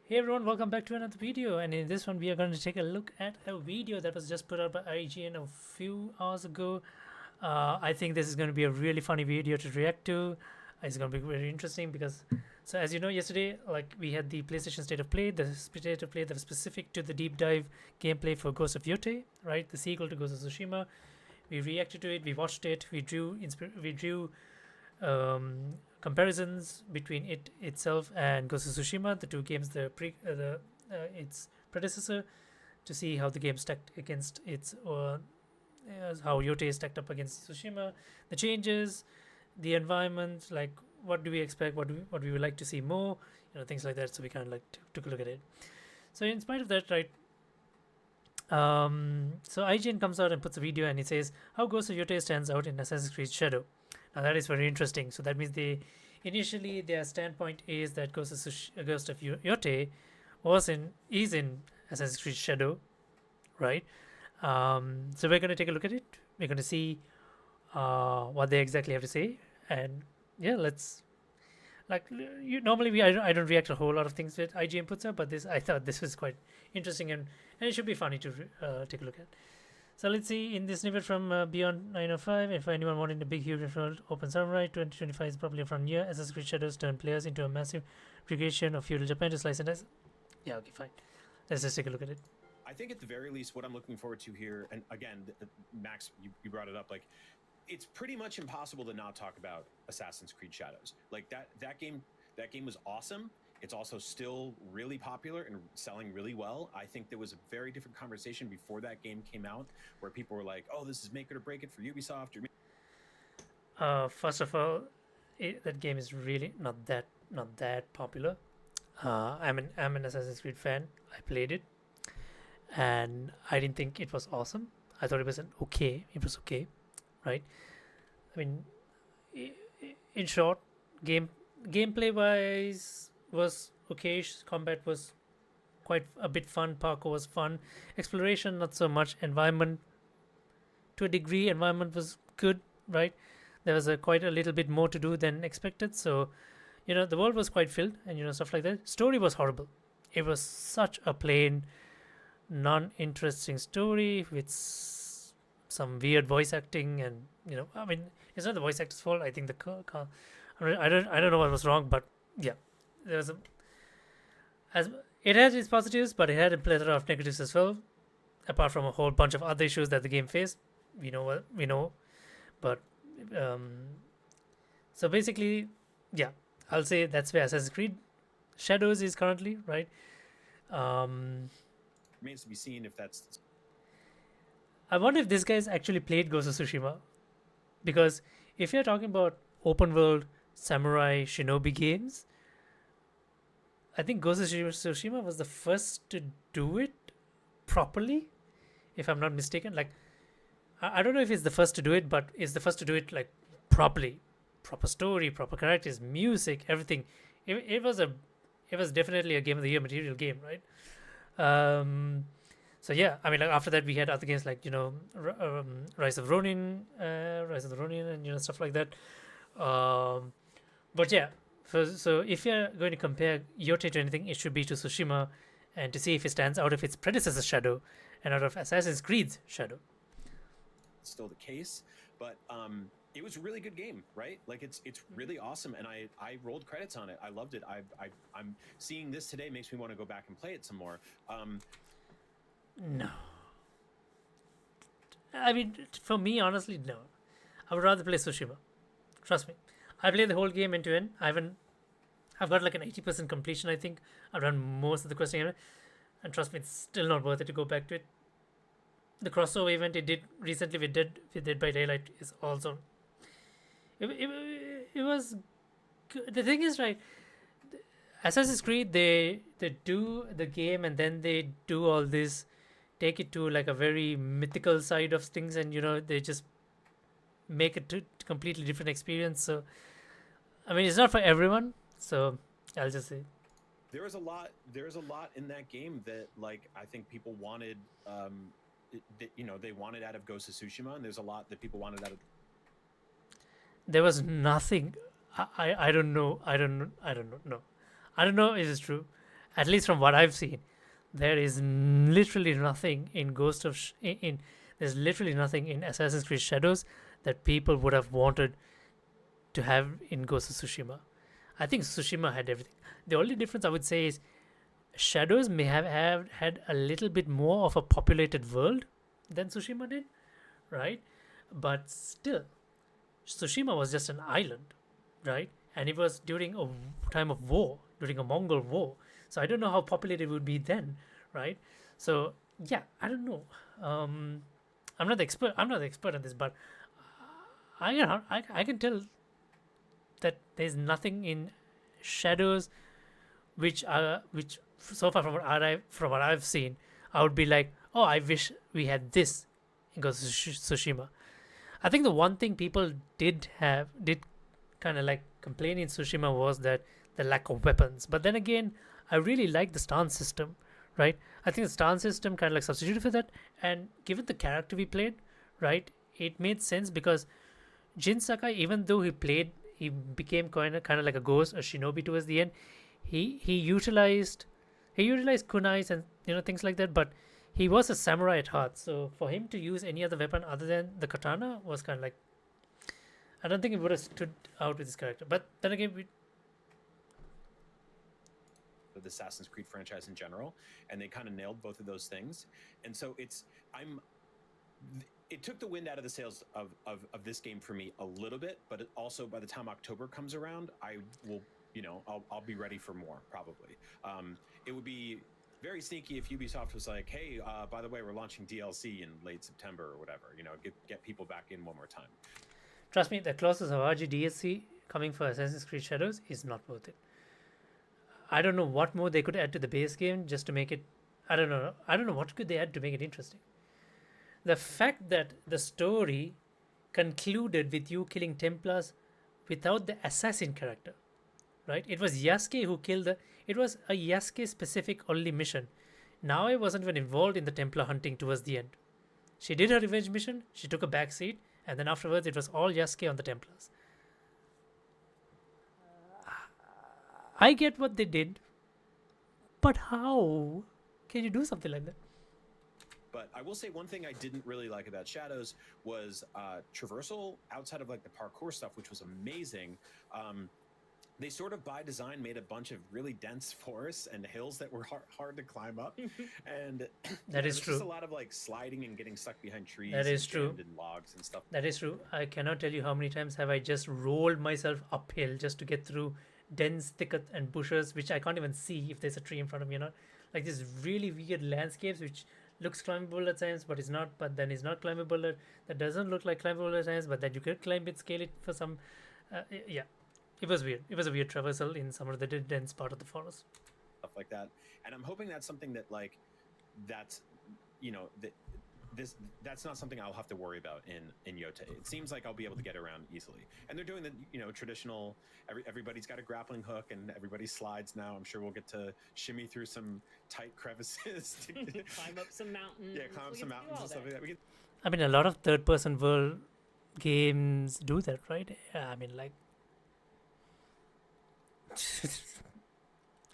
Hey everyone, welcome back to another video, and in this one we are going to take a look at a video that was just put out by IGN a few hours ago. I think this is going to be a really funny video to react to. It's going to be very interesting because, so as you know, yesterday like we had the PlayStation State of Play, the State of Play that was specific to the deep dive gameplay for Ghost of Yotei, right? The sequel to Ghost of Tsushima. We reacted to it, we watched it, we drew comparisons between it itself and Ghost of Tsushima, the two games, its predecessor, to see how the game stacked against its how Yotei stacked up against Tsushima, the changes, the environment, like what do we expect, what we would like to see more, things like that. So we kind of like took a look at it. So in spite of that, right? So IGN comes out and puts a video and it says how Ghost of Yotei stands out in Assassin's Creed Shadow. Now that is very interesting. So that means initially their standpoint is that Ghost of Yotei is in Assassin's Creed Shadow, right? So we're going to take a look at it. We're going to see what they exactly have to say, and yeah, let's normally I don't react to a whole lot of things that IGN puts up, but I thought this was quite interesting and it should be funny to take a look at. So let's see in this snippet from Beyond 905. If anyone wanting a big, huge world open samurai, 2025 is probably a front year. Assassin's Creed Shadows turn players into a massive recreation of feudal Japan to slice and dice. Yeah, okay, fine. Let's just take a look at it. I think at the very least, what I'm looking forward to here, and again, Max, you brought it up, like it's pretty much impossible to not talk about Assassin's Creed Shadows. Like that game was awesome. It's also still really popular and selling really well. I think there was a very different conversation before that game came out where people were like, oh, this is make it or break it for Ubisoft. First of all, that game is really not that popular. I'm an Assassin's Creed fan. I played it, and I didn't think it was awesome. I thought it was It was okay, right? I mean, in short, gameplay wise was okay. Combat was quite a bit fun. Parkour was fun. Exploration not so much. Environment to a degree. Environment was good, right? There was quite a little bit more to do than expected. So, the world was quite filled and stuff like that. Story was horrible. It was such a plain, non-interesting story with some weird voice acting, and I mean, it's not the voice actor's fault. I think I don't know what was wrong, but yeah, there was as it had its positives, but it had a plethora of negatives as well. Apart from a whole bunch of other issues that the game faced, we know, but so basically, yeah, I'll say that's where Assassin's Creed Shadows is currently, right? Remains to be seen if that's. I wonder if this guy's actually played Ghost of Tsushima, because if you're talking about open world samurai shinobi games, I think Ghost of Tsushima was the first to do it properly, if I'm not mistaken. Like, I don't know if it's the first to do it, but it's the first to do it like properly, proper story, proper characters, music, everything. It was definitely a Game of the Year material game, right? So yeah, I mean, like after that we had other games like Rise of Ronin, and stuff like that. But yeah, so if you're going to compare Yotei to anything, it should be to Tsushima, and to see if it stands out of its predecessor Shadow and out of Assassin's Creed's Shadow. Still the case, but it was a really good game, right? Like it's really awesome, and I rolled credits on it. I loved it. I'm seeing this today makes me want to go back and play it some more. No, I mean, for me, honestly, no. I would rather play Tsushima. Trust me, I played the whole game end to end. I've got like an 80% completion. I think I've done most of the questing, and trust me, it's still not worth it to go back to it. The crossover event it did recently with Dead by Daylight is also. It was good. The thing is, right, Assassin's Creed, they do the game and then they do all this, take it to like a very mythical side of things, and they just make it to completely different experience. So I mean, it's not for everyone, so I'll just say there's a lot in that game that like I think people wanted. They wanted out of Ghost of Tsushima, and there's a lot that people wanted out of. There was nothing. I don't know. I don't know. No, I don't know if it's true. At least from what I've seen, there is literally nothing in Ghost of there's literally nothing in Assassin's Creed Shadows that people would have wanted to have in Ghost of Tsushima. I think Tsushima had everything. The only difference I would say is Shadows may have had a little bit more of a populated world than Tsushima did, right? But still, Tsushima was just an island, right? And it was during a time of war, during a Mongol war. So I don't know how populated it would be then, right? So yeah, I don't know. I'm not the expert. I'm not the expert on this, but I can tell that there's nothing in Shadows which so far from what I've seen, I would be like, oh, I wish we had this in Ghost of Tsushima. I think the one thing people did kind of like complain in Tsushima was that the lack of weapons. But then again, I really like the stance system, right? I think the stance system kind of like substituted for that, and given the character we played, right, it made sense because Jin Sakai, even though he became kind of like a ghost, a shinobi towards the end. He utilized kunais and things like that, but he was a samurai at heart. So for him to use any other weapon other than the katana was kind of like, I don't think it would have stood out with his character. But then again, the Assassin's Creed franchise in general, and they kind of nailed both of those things. And so it took the wind out of the sails of this game for me a little bit, but also by the time October comes around, I will, I'll be ready for more probably. It would be very sneaky if Ubisoft was like, hey, by the way, we're launching DLC in late September or whatever, get people back in one more time. Trust me, the closest of RG DLC coming for Assassin's Creed Shadows is not worth it. I don't know what more they could add to the base game just to make it. I don't know what could they add to make it interesting. The fact that the story concluded with you killing Templars without the assassin character, right? It was Yasuke who killed it was a Yasuke specific only mission. Now I wasn't even involved in the Templar hunting towards the end. She did her revenge mission, she took a back seat, and then afterwards it was all Yasuke on the Templars. I get what they did, but how can you do something like that? But I will say one thing I didn't really like about Shadows was traversal outside of like the parkour stuff, which was amazing. They sort of by design made a bunch of really dense forests and hills that were hard to climb up, and that is true. Just a lot of like sliding and getting stuck behind trees. That is true. And logs and stuff. That is true. I cannot tell you how many times have I just rolled myself uphill just to get through dense thicket and bushes, which I can't even see if there's a tree in front of me or not. Like these really weird landscapes, which looks climbable at times, but is not. But then is not climbable. That doesn't look like climbable at times, but that you could climb it, scale it for some. Yeah, it was weird. It was a weird traversal in some of the dense part of the forest. Stuff like that, and I'm hoping that's something that that's that's not something I'll have to worry about in Yotei. It seems like I'll be able to get around easily, and they're doing the traditional. Everybody's got a grappling hook, and everybody slides now. I'm sure we'll get to shimmy through some tight crevices to climb up some mountains. Yeah, climb up some mountains and stuff like that. I mean, a lot of third-person world games do that, right? I mean, like,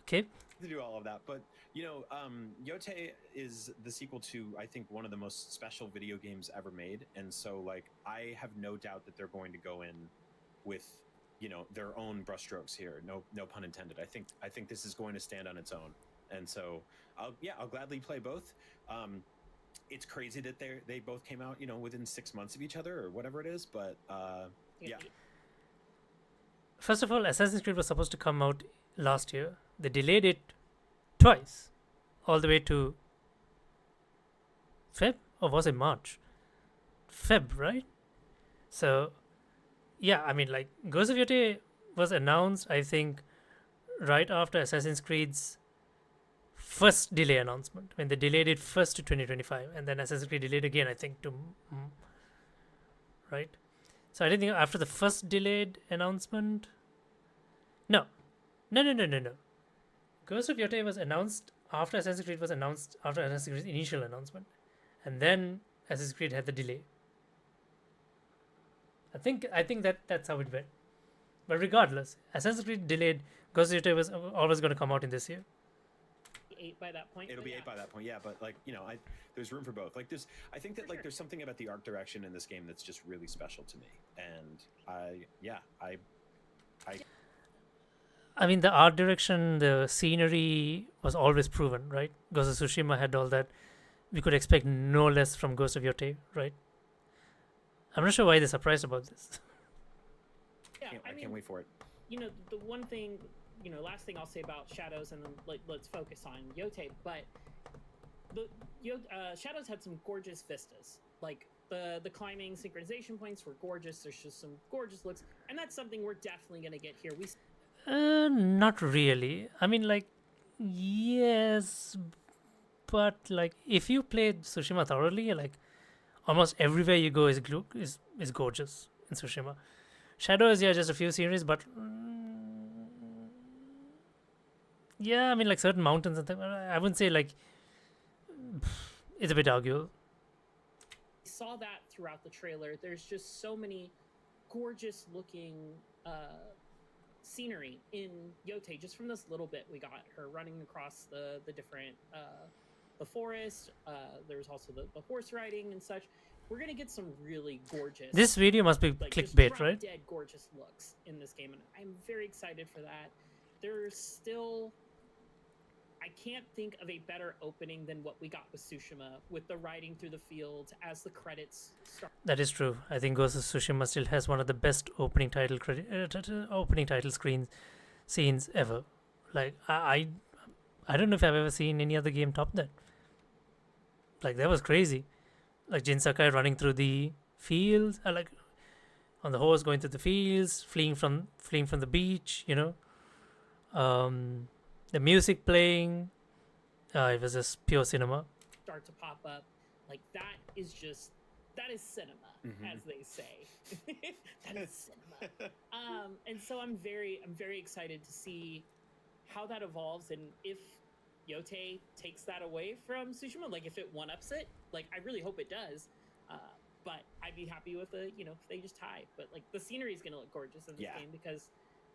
okay. To do all of that, but Yotei is the sequel to, I think, one of the most special video games ever made, and so like I have no doubt that they're going to go in with their own brushstrokes here. No pun intended. I think this is going to stand on its own, and so I'll gladly play both. It's crazy that they both came out within 6 months of each other or whatever it is, but yeah. First of all, Assassin's Creed was supposed to come out last year. They delayed it twice, all the way to Feb, or was it March? Feb, right? So, yeah, I mean, like, Ghost of Yotei was announced, I think, right after Assassin's Creed's first delay announcement, when they delayed it first to 2025, and then Assassin's Creed delayed again, I think, to right? So I didn't think after the first delayed announcement. No. Ghost of Yotei was announced after Assassin's Creed was announced, after Assassin's Creed's initial announcement, and then Assassin's Creed had the delay. I think that's how it went. But regardless, Assassin's Creed delayed. Ghost of Yotei was always going to come out in this year. 8 by that point. It'll be 8 by that point, yeah. But like, you know, there's room for both. Like, I think that there's something about the art direction in this game that's just really special to me. And I mean, the art direction, the scenery was always proven, right? Ghost of Tsushima had all that. We could expect no less from Ghost of Yotei, right? I'm not sure why they're surprised about this. Yeah, I can't wait for it. You know, the one thing, you know, last thing I'll say about Shadows, and then let's focus on Yotei. But Shadows had some gorgeous vistas. Like the climbing synchronization points were gorgeous. There's just some gorgeous looks, and that's something we're definitely gonna get here. Not really. I mean, like, yes, but like, if you played Tsushima thoroughly, like, almost everywhere you go is gorgeous in Tsushima. Shadows, yeah, just a few sceneries, but yeah, I mean, like certain mountains and things. I wouldn't say like it's a bit arguable. Saw that throughout the trailer. There's just so many gorgeous looking scenery in Yotei. Just from this little bit we got her running across the different the forest. There's also the horse riding and such. We're gonna get some really gorgeous. This video must be like, clickbait, right? Dead gorgeous looks in this game, and I'm very excited for that. There's still. I can't think of a better opening than what we got with Tsushima, with the riding through the fields as the credits start. That is true. I think Ghost of Tsushima still has one of the best opening title scenes ever. Like I don't know if I've ever seen any other game top that. Like that was crazy. Like Jin Sakai running through the fields, like on the horse going through the fields, fleeing from the beach. You know, the music playing. It was just pure cinema. Start to pop up, like that is cinema, as they say. That is cinema. And so I'm very excited to see how that evolves, and if Yotei takes that away from Tsushima, like if it one-ups it, like I really hope it does. But I'd be happy with if they just tie. But like the scenery is gonna look gorgeous in this game because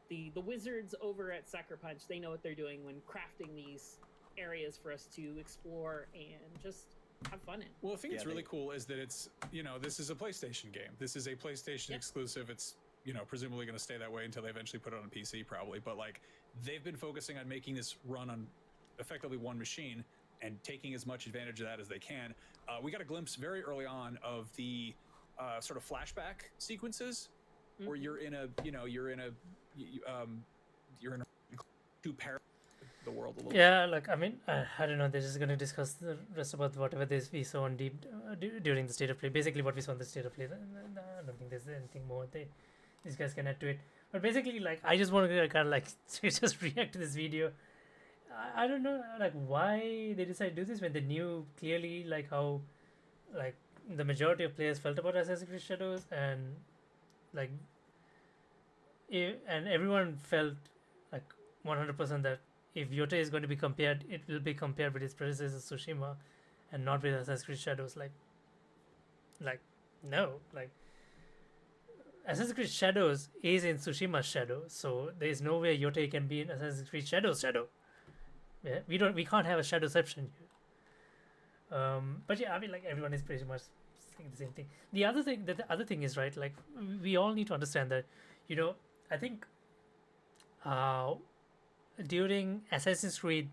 the wizards over at Sucker Punch, they know what they're doing when crafting these areas for us to explore and just have fun in. Well, I think it's really cool is that it's, you know, this is a PlayStation game. This is a PlayStation exclusive. It's, you know, presumably going to stay that way until they eventually put it on PC probably. But like they've been focusing on making this run on effectively one machine and taking as much advantage of that as they can. We got a glimpse very early on of the sort of flashback sequences where you're in a to parallel the world a little bit. Like I mean, I don't know. They're just going to discuss the rest about whatever we saw on deep during the state of play. Basically, what we saw in the state of play. I don't think there's anything more these guys can add to it. But basically, like I just want to kind of like just react to this video. I don't know like why they decided to do this when they knew clearly like how like the majority of players felt about Assassin's Creed Shadows, and like and everyone felt like 100% that if Yotei is going to be compared, it will be compared with its predecessor Tsushima and not with Assassin's Creed Shadows. Like no, like Assassin's Creed Shadows is in Tsushima's shadow, so there is no way Yotei can be in Assassin's Creed Shadows shadow. Yeah, we can't have a shadowception here. But yeah, I mean, like everyone is pretty much saying the same thing. The other thing is, right, like we all need to understand that, you know, I think during Assassin's Creed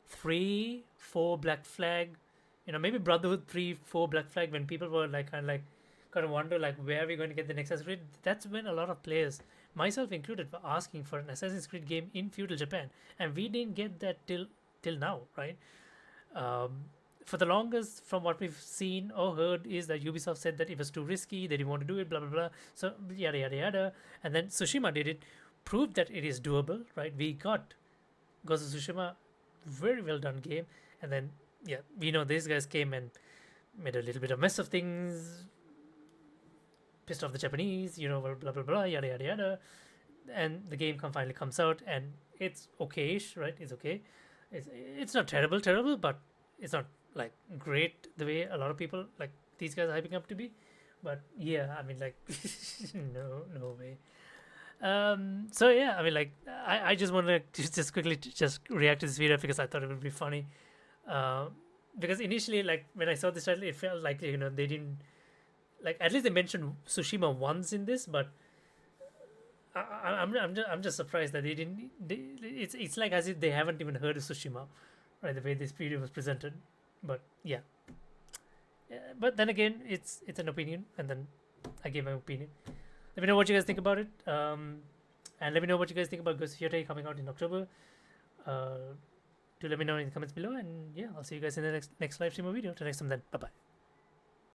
3, 4 Black Flag, you know, maybe Brotherhood 3, 4 Black Flag, when people were like kind of wonder like where are we going to get the next Assassin's Creed, that's when a lot of players, myself included, were asking for an Assassin's Creed game in feudal Japan, and we didn't get that till now, right? For the longest, from what we've seen or heard, is that Ubisoft said that it was too risky, they didn't want to do it, blah blah blah. So yada yada yada, and then Tsushima did it, proved that it is doable, right? We got Ghost of Tsushima, very well done game, and then yeah, we know these guys came and made a little bit of mess of things, pissed off the Japanese, you know, blah blah blah, yada yada yada, and the game finally comes out, and it's okayish, right? It's okay. It's not terrible, but it's not like great the way a lot of people like these guys are hyping up to be. But yeah, I mean, like no way. So yeah, I mean, like, I just wanted to just quickly just react to this video because I thought it would be funny. Uh, because initially, like, when I saw this title, it felt like, you know, they didn't, like, at least they mentioned Tsushima once in this, but I'm just surprised that they didn't. It's like as if they haven't even heard of Tsushima, right? The way this video was presented, but yeah. But then again, it's an opinion, and then I gave my opinion. Let me know what you guys think about it. And let me know what you guys think about Ghost of Yotei coming out in October. Do let me know in the comments below, and yeah, I'll see you guys in the next live stream or video. Till next time, then, bye bye.